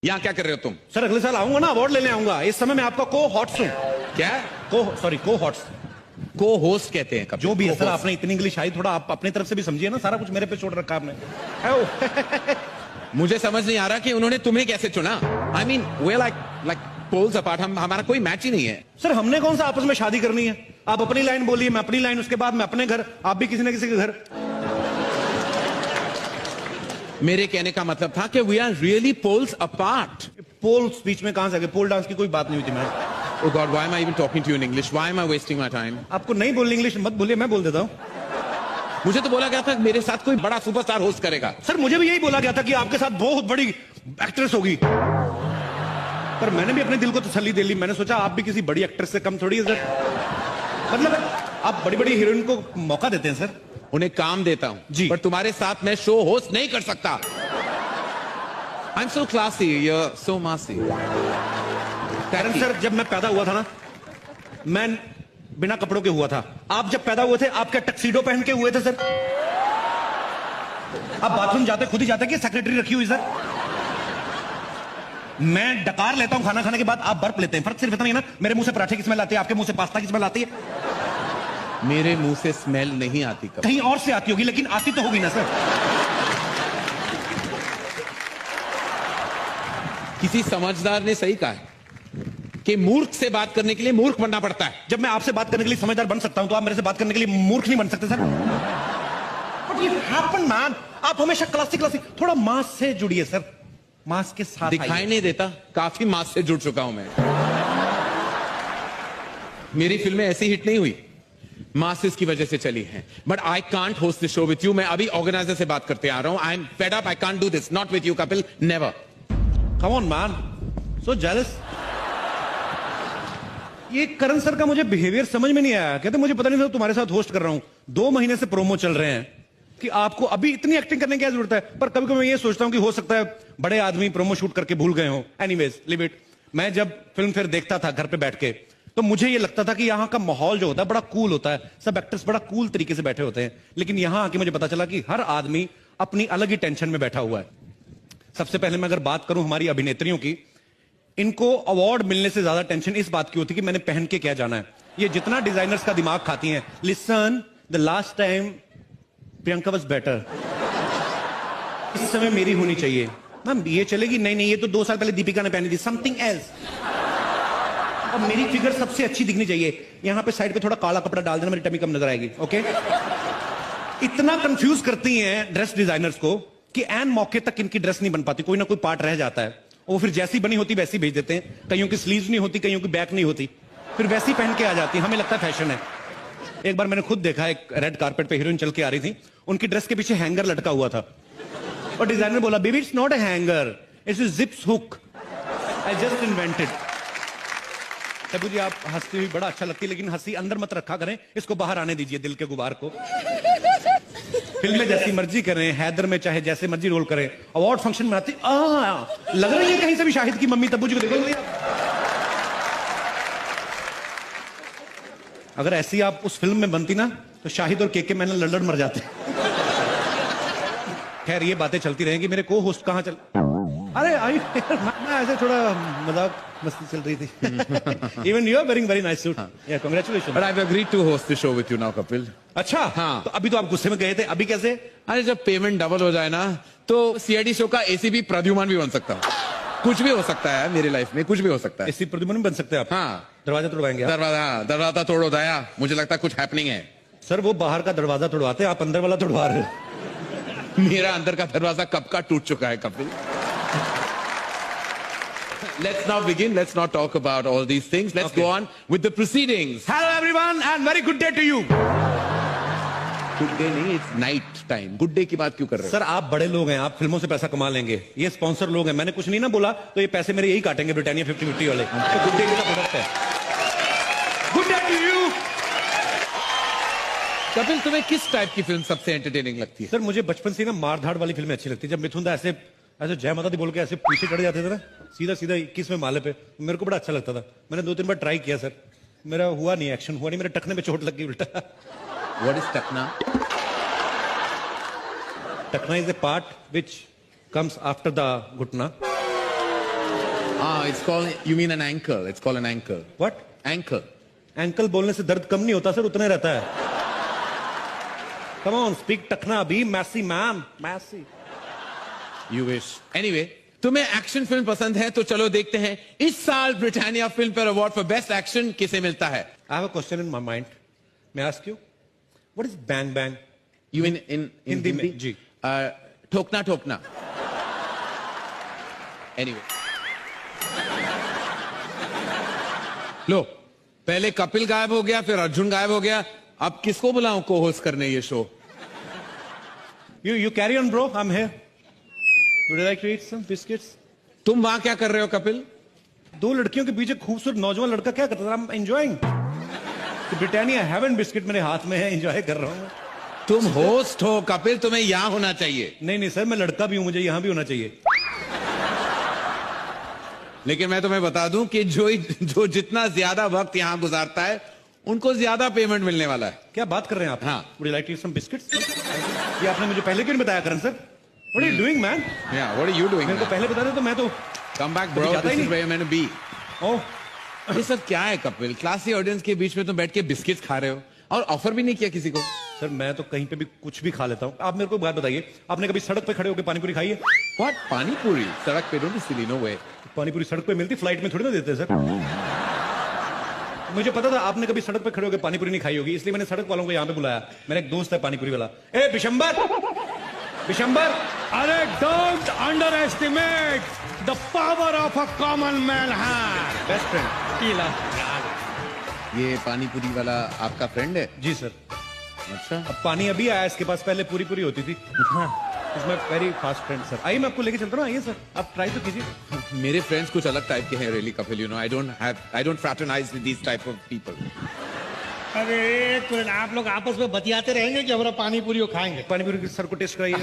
यहाँ क्या कर रहे हो तुम? सर अगले साल आऊंगा ना, अवार्ड लेने आऊंगा। इस समय मैं आपका को हॉट्स हूँ। क्या? को हॉट्स, को होस्ट कहते हैं कपिल। जो भी है सर। आपने इतनी इंग्लिश आई, थोड़ा आप अपनी तरफ से भी समझिए ना। सारा कुछ मेरे पे छोड़ रखा आपने। मुझे समझ नहीं आ रहा कि उन्होंने तुम्हें कैसे चुना। आई मीन वे लाइक पोल्स अपार्ट। हमारा कोई मैच ही नहीं है। सर हमने कौन सा आपस में शादी करनी है? आप अपनी लाइन बोलिए, मैं अपनी लाइन, उसके बाद मैं अपने घर, आप भी किसी न किसी के घर। मेरे कहने का मतलब था कि we are really poles apart. Poles बीच में कहां से आ गए? पोल डांस की कोई बात नहीं हुई थी ma'am. Oh God, why am I even talking to you in English? Why am I wasting my time? आपको नहीं बोलनी इंग्लिश मत बोलिए, मैं बोल देता हूँ। मुझे तो बोला गया था मेरे साथ कोई बड़ा सुपरस्टार होस्ट करेगा। सर मुझे भी यही बोला गया था कि आपके साथ बहुत बड़ी एक्ट्रेस होगी, पर मैंने भी अपने दिल को तसल्ली दे ली। मैंने सोचा आप भी किसी बड़ी एक्ट्रेस से कम थोड़ी है सर। मतलब आप बड़ी बड़ी हीरोइन को मौका देते हैं सर। उन्हें काम देता हूं जी, पर तुम्हारे साथ मैं शो होस्ट नहीं कर सकता। I am so classy, you are so massy. कारण सर जब मैं पैदा हुआ था ना, मैं बिना कपड़ों के हुआ था। आप जब पैदा हुए थे, आप क्या टक्सीडो पहन के हुए थे सर? आप बाथरूम जाते खुद ही जाते कि सेक्रेटरी रखी हुई सर? मैं डकार लेता हूं खाना खाने के बाद, आप बर्फ लेते हैं। फर्क सिर्फ इतना ही ना, मेरे मुंह से पराठे की स्मेल आती है, आपके मुंह से पास्ता की स्मेल आती है। मेरे मुंह से स्मेल नहीं आती कभी। कहीं और से आती होगी, लेकिन आती तो होगी ना सर। किसी समझदार ने सही कहा है कि मूर्ख से बात करने के लिए मूर्ख बनना पड़ता है। जब मैं आपसे बात करने के लिए समझदार बन सकता हूं, तो आप मेरे से बात करने के लिए मूर्ख नहीं बन सकते सर। बट ये हैपन मैन। आप हमेशा क्लासिक थोड़ा मास से जुड़िए सर। मास के साथ दिखाई नहीं देता, काफी मास से जुड़ चुका हूं मैं। मेरी फिल्में ऐसी हिट नहीं हुई, मासेस की वजह से चली हैं। But I can't host this show with you. मैं अभी ऑर्गेनाइजर से बात करते आ रहा हूं। I am fed up, I can't do this, not with you Kapil, never. Come on man, so jealous. ये करण सर का मुझे बिहेवियर समझ में नहीं आया। कहते मुझे पता नहीं था तुम्हारे साथ होस्ट कर रहा हूं। 2 महीने से प्रोमो चल रहे हैं कि आपको अभी इतनी एक्टिंग करने की क्या जरूरत है। पर कभी कभी मैं ये सोचता हूं कि हो सकता है बड़े आदमी प्रोमो शूट करके भूल गए हो। Anyways live it. मैं जब फिल्म फिर देखता था घर पे बैठ के, तो मुझे ये लगता था कि यहाँ का माहौल जो होता है बड़ा कूल होता है। सब एक्टर्स बड़ा कूल तरीके से बैठे होते हैं। लेकिन यहाँ आके मुझे पता चला कि हर आदमी अपनी अलग ही टेंशन में बैठा हुआ है। सबसे पहले मैं अगर बात करूं हमारी अभिनेत्रियों की, इनको अवार्ड मिलने से ज्यादा टेंशन इस बात की होती कि मैंने पहन के क्या जाना है। ये जितना डिजाइनर्स का दिमाग खाती हैं। Listen, the last time Priyanka was better. इस समय मेरी होनी चाहिए। मैम ये चलेगी? नहीं, ये तो 2 साल पहले दीपिका ने पहनी थी, समथिंग एल्स। अब मेरी फिगर सबसे अच्छी दिखनी चाहिए। यहां पे साइड पे थोड़ा काला कपड़ा डाल देना, मेरी टमी कम नजर आएगी। ओके। इतना कंफ्यूज करती हैं ड्रेस डिजाइनर्स को कि एन मौके तक इनकी ड्रेस नहीं बन पाती। कोई ना कोई पार्ट रह जाता है। वो फिर जैसी बनी होती वैसी भेज देते हैं। कईयों की स्लीव्स नहीं होती, कईयों की बैक नहीं होती, फिर वैसी पहन के आ जाती। हमें लगता है फैशन है। एक बार मैंने खुद देखा, एक रेड कारपेट पे हीरोइन चल के आ रही थी, उनकी ड्रेस के पीछे हैंगर लटका हुआ था और डिजाइनर बोला, baby it's not a hanger, it's a zips hook, I just invented. Tabu ji आप हंसती हुई बड़ा अच्छा लगती है, लेकिन हंसी अंदर मत रखा करें, इसको बाहर आने दीजिए, दिल के गुबार को। फिल्म में जैसी मर्जी करें, हैदर में चाहे जैसे मर्जी रोल करें, अवार्ड फंक्शन में आती लग रही है कहीं से भी शाहिद की मम्मी तब्बू जी को देखो। अगर ऐसी आप उस फिल्म में बनती ना, तो शाहिद और केके मैंने लड़ मर जाते। खैर ये बातें चलती रहेंगी। मेरे को होस्ट कहां चल, अरे आई मैं ऐसे थोड़ा मजाक मस्ती चल रही थी। Even you are wearing very nice suit. Yeah congratulation. But I have agreed to host the show with you now Kapil. अच्छा हाँ। तो अभी तो आप गुस्से में गए थे, अभी कैसे? अरे जब पेमेंट डबल हो जाए ना, तो सीआईडी शो का एसीपी प्रद्युमन भी बन सकता हूँ। कुछ भी हो सकता है मेरी लाइफ में, कुछ भी हो सकता है। एसी प्रद्युमन भी बन सकते हैं आप? हाँ। दरवाजा तोड़वाएंगे? दरवाजा तोड़ो दया, मुझे लगता है कुछ हैपनिंग है। सर वो बाहर का दरवाजा तोड़वाते, आप अंदर वाला तोड़वा रहे हो। मेरा अंदर का दरवाजा कब का टूट चुका है Kapil. Let's now begin. Let's not talk about all these things. Let's go on with the proceedings. Hello everyone and very good day to you. Good day नहीं, it's night time. Good day की बात क्यों कर रहे हो? Sir आप बड़े लोग हैं, आप फिल्मों से पैसा कमा लेंगे। ये स्पॉन्सर लोग हैं, मैंने कुछ नहीं ना बोला तो ये पैसे मेरे यही काटेंगे, ब्रिटानिया 50-50 वाले। तो गुड डे का प्रोडक्ट है। Good day to you. Kapil तुम्हें किस टाइप की फिल्म सबसे एंटरटेनिंग लगती है? सर मुझे बचपन से ना मारधाड़ वाली फिल्में अच्छी लगती है। जब मिथुन दा ऐसे जय माता दी बोल के ऐसे पीछे चढ़ जाते थे ना, सीधा 21वें माले पे, मेरे को बड़ा अच्छा लगता था। मैंने 2-3 बार ट्राई किया सर, मेरा हुआ नहीं, एक्शन हुआ नहीं, मेरे टखने पे चोट लग गई उल्टा। What is टकना? टखना is a part which comes after the घुटना। Ah, it's called, you mean an ankle. It's called an ankle. What? Ankle. Ankle बोलने से दर्द कम नहीं होता सर, उतना ही रहता है. कम ऑन, स्पीक टखना भी. Massy ma'am, massy. You wish. Anyway, तुम्हें एक्शन फिल्म पसंद है तो चलो देखते हैं इस साल Britannia Filmfare award for best action किसे मिलता है. I have a question in my mind. May I ask you? What is bang bang? You mean in Hindi में, जी. ठोकना ठोकना. Anyway. लो, पहले कपिल गायब हो गया, फिर अर्जुन गायब हो गया. अब किसको बुलाऊं को होस्ट करने ये show? You carry on, bro. I'm here. Would you like to eat some biscuits? तुम वहां क्या कर रहे हो कपिल? दो लड़कियों के बीच एक खूबसूरत नौजवान लड़का क्या करता था? I'm enjoying. Britannia haven biscuit मेरे हाथ में है, एंजॉय कर रहा हूँ. तुम होस्ट हो कपिल, तुम्हें यहां होना चाहिए. नहीं नहीं सर, मैं लड़का भी हूं, मुझे यहां भी होना चाहिए. लेकिन मैं तुम्हें बता दूं कि जो जितना ज्यादा वक्त यहां गुजारता है उनको ज्यादा पेमेंट मिलने वाला है. क्या बात कर रहे हैं आप? हाँ. Would you like to eat some biscuits? ये आपने मुझे पहले क्यों नहीं बताया करण sir? What are you doing, man? Yeah, what are you doing? मेरे को पहले बता दे तो मैं तो. Come back, bro. जाता ही This is नहीं. where you're meant to be. Oh, ये सब क्या है कपिल? क्लासी ऑडियंस के बीच में तुम बैठ के बिस्किट्स खा रहे हो और ऑफर भी नहीं किया किसी को. सर मैं तो कहीं पे भी कुछ भी खा लेता हूँ. आप मेरे को एक बात बताइए, आपने कभी सड़क पे खड़े होकर पानी पूरी खाई है? What? पानी पूरी सड़क पे? Don't be silly, no way. पानी पूरी सड़क पे मिलती, फ्लाइट में थोड़ी ना देते सर. मुझे पता था आपने कभी सड़क पे खड़े होकर पानी पूरी नहीं खाई होगी, इसलिए मैंने सड़क वालों को यहाँ पे बुलाया. मेरा एक दोस्त है पानी पूरी वाला. ए बिशंबर, बिशंबर. अरे don't underestimate the power of a common man है. Best friend. ये पानी पूरी वाला आपका फ्रेंड है? जी सर. अच्छा. अब पानी अभी आया, इसके पास पहले पूरी पूरी होती थी. इसमें वेरी फास्ट फ्रेंड सर. आइए मैं आपको लेके चलता हूँ. आइए सर, आप ट्राई तो कीजिए. मेरे फ्रेंड्स कुछ अलग टाइप के हैं really Kapil. You know I don't fraternise with these type of people. अरे एक मिनट, आप लोग आपस में बतियाते रहेंगे कि हमारा पानी पूरी वो खाएंगे. पानी पूरी सर को टेस्ट कराइए.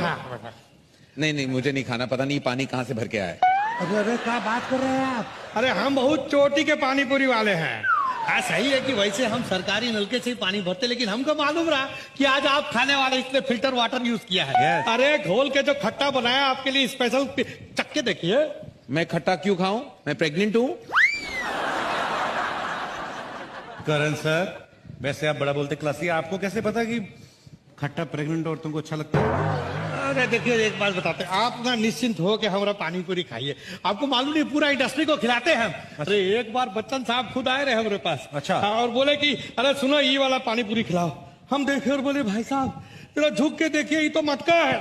नहीं नहीं, मुझे नहीं खाना. पता नहीं पानी कहाँ से भर के आया है. अरे अरे क्या बात कर रहे हैं आप? अरे हम बहुत चोटी के पानी पूरी वाले हैं. हाँ सही है कि वैसे हम सरकारी नलके से ही पानी भरते, लेकिन हमको मालूम रहा कि आज आप खाने वाले इसने फिल्टर वाटर यूज किया है. Yes. अरे घोल के जो खट्टा बनाया आपके लिए स्पेशल, चक्के देखिए. मैं खट्टा क्यों खाऊं? मैं प्रेग्नेंट हूं. करण सर, वैसे आप बड़ा बोलते क्लासी. आपको कैसे पता कि खट्टा प्रेग्नेंट औरतों को अच्छा लगता है? अरे देखिए एक बात बताते हैं, आप ना निश्चिंत हो कि हमारा पानी पूरी खाइए. आपको मालूम नहीं पूरा इंडस्ट्री को खिलाते हैं हम. अरे एक बार बच्चन साहब खुद आए रहे हमारे पास. अच्छा. हाँ, और बोले कि अरे सुनो ये वाला पानी पूरी खिलाओ. हम देखे और बोले भाई साहब जरा झुक के देखिए, ये तो मटका है.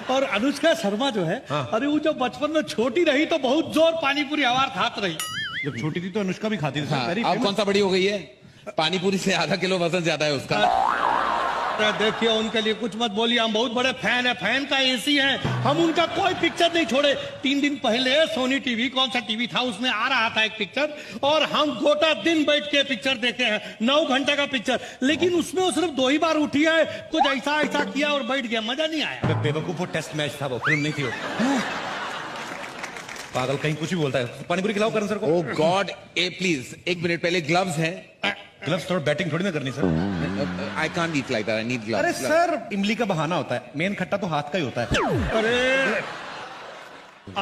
और अनुष्का शर्मा जो है, हाँ. अरे वो जब बचपन में छोटी रही तो बहुत जोर पानी पूरी आवार खात रही. जब छोटी थी तो अनुष्का भी खाती थी सर. हाँ, Very अब famous. कौन सा बड़ी हो गई है? पानी पूरी से आधा किलो वजन ज्यादा है उसका. अरे देखिए उनके लिए कुछ मत बोलिए, हम बहुत बड़े फैन है, फैन का एसी है. हम उनका कोई पिक्चर नहीं छोड़े. 3 दिन पहले सोनी टीवी, कौन सा टीवी था, उसमें आ रहा था एक पिक्चर और हम गोटा दिन बैठ के पिक्चर देखे हैं. 9 घंटे का पिक्चर, लेकिन उसमें वो सिर्फ 2 ही बार उठी है, कुछ ऐसा ऐसा किया और बैठ गया, मजा नहीं आया. अबे बेवकूफ, वो टेस्ट मैच था, वो फिल्म नहीं थी वो. पागल कहीं कुछ भी बोलता है. पानी पूरी खिलाओ करण सर को. ओह गॉड. ए प्लीज एक मिनट, पहले ग्लव्स हैं. ग्लव्स थोड़ा बैटिंग थोड़ी ना करनी sir. I can't eat like that. I need gloves. अरे सर, इमली का बहाना होता है, मेन खट्टा तो हाथ का ही होता है. अरे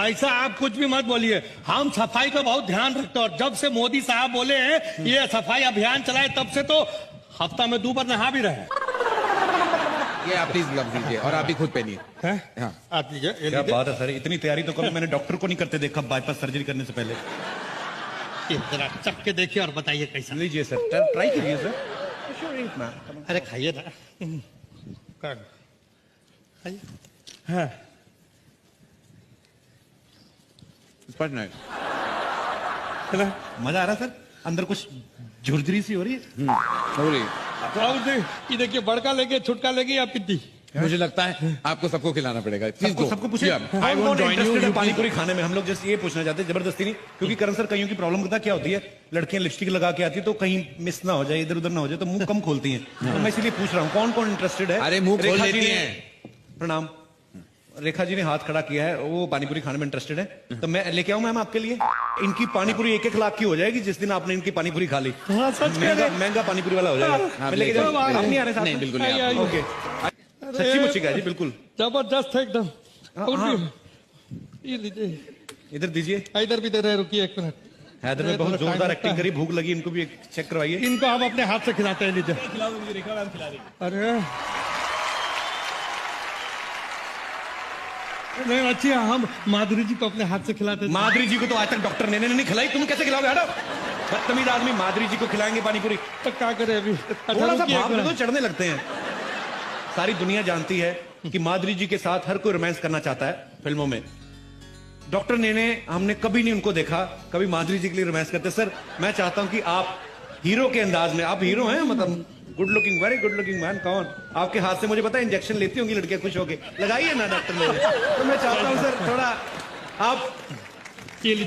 ऐसा आप कुछ भी मत बोलिए, हम सफाई का बहुत ध्यान रखते हैं. और जब से मोदी साहब बोले हैं ये सफाई अभियान चलाए, तब से तो हफ्ता में 2 बार नहा भी रहे. ये आप प्लीज ग्लव्स दीजिए और आप भी खुद पहनिए. हाँ. आप लीजिए, ये क्या लीजिए. बात है सर, इतनी तैयारी तो कभी मैंने डॉक्टर को नहीं करते देखा बाईपास सर्जरी करने से पहले. ये जरा चख के देखिए और बताइए कैसा. लीजिए सर, ट्राई कीजिए सर. अरे खाइए ना. खाइए. हाँ. It's quite nice. मजा आ रहा है सर. अंदर कुछ झुरझुरी सी हो रही है. Sorry. ये देखिए, बड़का लेके छुटका लेके या पिद्दी. मुझे लगता है आपको सबको खिलाना पड़ेगा. Please go. सबको पूछिए. Yeah. I won't join you. पानी पूरी खाने में हम लोग जस्ट ये पूछना चाहते हैं, जबरदस्ती नहीं, क्योंकि करण सर कईयों की प्रॉब्लम पता क्या होती है, लड़कियां लिपस्टिक लगा के आती है तो कहीं मिस ना हो जाए, इधर उधर ना हो जाए, तो मुंह कम खोलती हैं. तो मैं इसीलिए पूछ रहा हूँ कौन कौन इंटरेस्टेड है. अरे मुंह खोल रेखा जी लेती ने- हैं. प्रणाम. रेखा जी ने हाथ खड़ा किया है, वो पानी पूरी खाने में इंटरेस्टेड है, तो मैं लेके आऊं मैम आपके लिए. इनकी पानी पूरी 1-1 लाख की हो जाएगी जिस दिन आपने इनकी पानी पूरी खा ली. हाँ, सच कह रहे हैं. महंगा पानी पूरी वाला हो जाएगा. मैं लेके जाऊं. ले- आप नहीं आ रहे साथ नहीं, में? बिल्कुल नहीं. आइए, आप- आइए. ओके. सच्ची मुच्ची का जी, बिल्कुल. जबरदस्त है एकदम. हाँ, और हाँ. भी- ये लीजिए, इधर दीजिए। इधर भी दे रहे, रुकिए 1 मिनट। हैदर में बहुत जोरदार एक्टिंग करी, भूख लगी, इनको भी एक चेक करवाइए। इनको हम अपने हाथ से खिलाते हैं, लीजिए। अरे नहीं, अच्छी है, हम माधुरी जी को अपने हाथ से खिलाते हैं। माधुरी जी को तो आज तक डॉक्टर ने नहीं खिलाई, तुम कैसे खिलाओगे? हटो, बदतमीज आदमी। माधुरी जी को खिलाएंगे पानी पूरी? तो क्या करे अभी? थोड़ा सा भाव में तो चढ़ने लगते हैं। सारी दुनिया जानती है कि माधुरी जी के साथ हर कोई रोमांस करना चाहता है फिल्मों में। डॉक्टर ने हमने कभी नहीं उनको देखा कभी माधुरी जी के लिए रोमांस करते। सर मैं चाहता हूं कि आप हीरो के अंदाज में, आप हीरो हैं, मतलब good looking, very good looking man. कौन आपके हाथ से मुझे पता है इंजेक्शन लेती होंगी लड़कियां खुश होके, लगाइए ना डॉक्टर ने। तो मैं चाहता हूं सर थोड़ा आप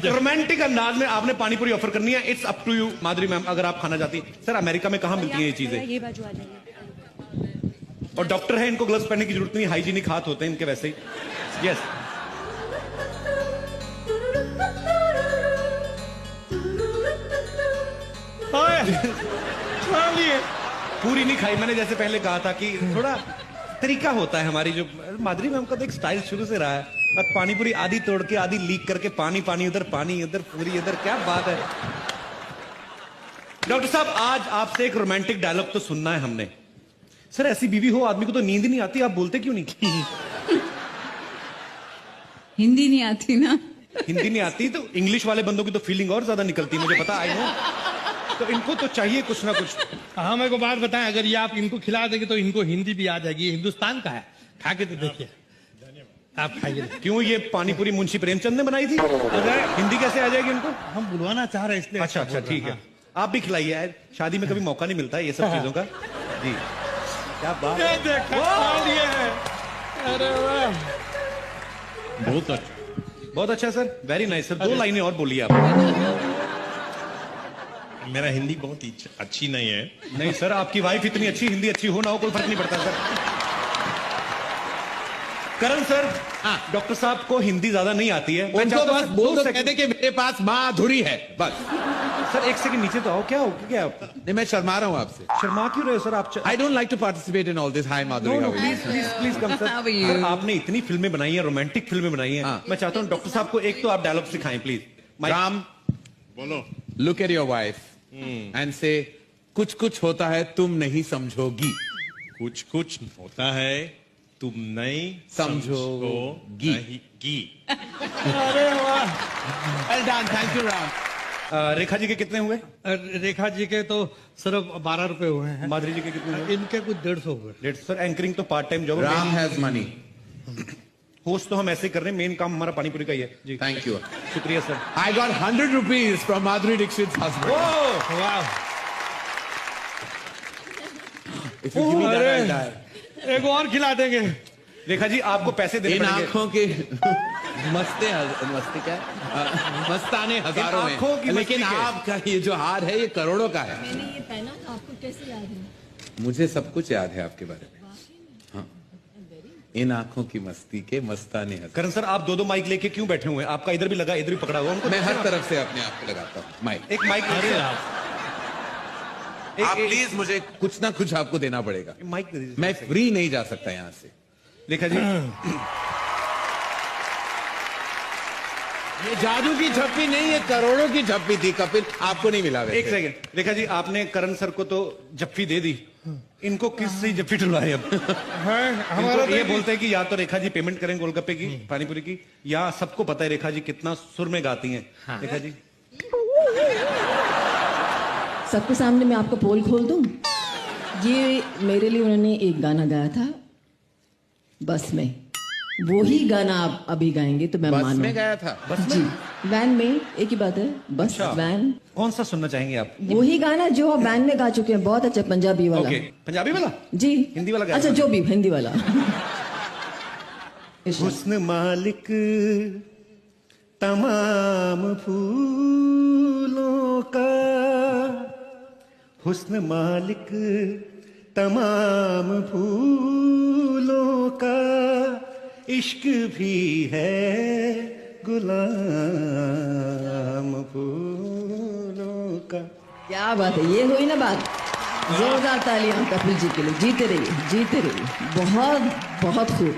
रोमांटिक अंदाज में आपने पानी पूरी ऑफर करनी है। It's up to you Madhuri ma'am, अगर आप खाना चाहती। सर अमेरिका में कहां मिलती है ये चीजें? ये बाजू आ जाइए। और डॉक्टर है, इनको ग्लव्स पहनने की जरूरत नहीं, हाइजीनिक हाथ होते हैं इनके वैसे ही। यस पूरी नहीं खाई मैंने, जैसे पहले कहा था कि थोड़ा तरीका होता है हमारी। जो माधुरी मैम का तो एक स्टाइल शुरू से रहा है, और पानी पूरी आधी तोड़ के आधी लीक करके पानी पानी, उधर पानी उधर पूरी इधर, क्या बात है। डॉक्टर साहब आज आपसे एक रोमांटिक डायलॉग तो सुनना है हमने। सर ऐसी बीवी हो आदमी को तो नींद नहीं आती, आप बोलते क्यों नहीं? हिंदी नहीं आती ना? हिंदी नहीं आती तो इंग्लिश वाले बंदों की तो फीलिंग और ज्यादा निकलती है, मुझे पता, आई नो। तो इनको तो चाहिए कुछ ना कुछ। हाँ, मेरे को बात बताएं, अगर ये आप इनको खिला देंगे तो इनको हिंदी भी आ जाएगी। हिंदुस्तान का है, खा के तो देखिए। आप खाइए। क्यों ये पानी पूरी मुंशी प्रेमचंद ने बनाई थी? हिंदी कैसे आ जाएगी इनको? हम बुलवाना चाह रहे हैं इसलिए। अच्छा अच्छा ठीक है, आप भी खिलाइए यार, शादी में कभी मौका नहीं मिलता है ये सब चीजों का। जी क्या बात है। अरे वाह, बहुत अच्छा। बहुत अच्छा सर, वेरी नाइस सर। 2 लाइनें और बोलिए आप। मेरा हिंदी बहुत ही अच्छी नहीं है। नहीं सर, आपकी वाइफ इतनी अच्छी, हिंदी अच्छी हो ना हो कोई फर्क नहीं पड़ता सर। करण सर, डॉक्टर साहब को हिंदी ज्यादा नहीं आती है। मैं उनको चाहता हूं बस सर, बोल 2 दो, सेकंड। कहते कि मेरे पास माधुरी है, बस। सर 1 सेकंड नीचे तो आओ। क्या हो क्या आप नहीं, मैं शर्मा रहा हूं आपसे। शर्मा क्यों रहे हो सर? आप I don't like to participate in all this. Hi Madhuri, how are you? Please please please come sir. How are you? Sir आपने इतनी फिल्में बनाई हैं, रोमांटिक फिल्में बनाई हैं। मैं चाहता हूँ डॉक्टर साहब को एक तो आप डायलॉग सिखाएं प्लीज। राम, बोलो। look at your wife and say, कुछ कुछ होता है तुम नहीं समझोगी। कुछ कुछ होता है तुम नहीं समझोगी। गी। अरे वाह, Well done, thank you Ram. Rekha ji के कितने हुए? रेखा जी के तो सिर्फ 12 रुपए हुए हैं। माधुरी जी के कितने हुए? इनके कुछ 150 हुए। लेट सर, एंकरिंग तो part time job. Ram has money. Host तो हम ऐसे ही कर रहे हैं, मेन काम हमारा पानी पूरी का ही है जी। Thank you. शुक्रिया sir. I got 100 rupees from Madhuri Dixit's husband. Oh वाह, If you give me that, अरे। I'll die. एक और खिला देंगे। रेखा जी आपको पैसे देने इन पड़ेंगे। आंखों के मस्ते क्या मस्ताने हजारों इन आंखों की हैं, लेकिन मस्ती के। आपका ये जो हार है ये करोड़ों का है। मैंने ये पहना था, आपको कैसे याद है? मुझे सब कुछ याद है आपके बारे में। हाँ, इन आंखों की मस्ती के मस्ताने हजारों। करण सर आप 2 माइक लेके क्यों बैठे हुए हैं? आपका इधर भी लगा, इधर भी पकड़ा हुआ। उनको मैं हर तरफ से अपने आप को लगाता हूँ माइक। एक माइक अरे आप प्लीज मुझे कुछ ना कुछ आपको देना पड़ेगा। माइक दे दीजिए। मैं फ्री नहीं जा सकता यहाँ से। रेखा जी ये जादू की झप्पी नहीं, ये करोड़ों की झप्पी थी कपिल, आपको नहीं मिला वैसे। एक सेकंड। रेखा जी आपने करण सर को तो जप्फी दे दी, इनको किस से जप्फी टुलवाए अब? हमारा ये बोलते हैं कि या तो रेखा जी पेमेंट करें गोलगप्पे की, पानीपुरी की, या सबको पता है रेखा जी कितना सुर में गाती हैं। रेखा जी सबके सामने मैं आपका पोल खोल दूं। ये मेरे लिए उन्होंने एक गाना गाया था बस में, वो ही गाना आप अभी गाएंगे तो मैं बस मानूं। में गया था। बस में? जी वैन में, एक ही बात है, बस अच्छा। वैन। कौन सा सुनना चाहेंगे आप? वो ही गाना जो आप वैन में गा चुके हैं, बहुत अच्छा पंजाबी वाला। ओके, पंजाबी वाला? जी हिंदी वाला गाया अच्छा, था? जो भी हिंदी वाला। हुस्न मालिक तमाम फूलों का, हुस्न मालिक तमाम फूलों का, इश्क भी है गुलाम फूलों का। क्या बात है, ये हुई ना बात। जोरदार तालियां कपिल जी के लिए। जीते रहिए, जीते रहिए। बहुत बहुत खूब।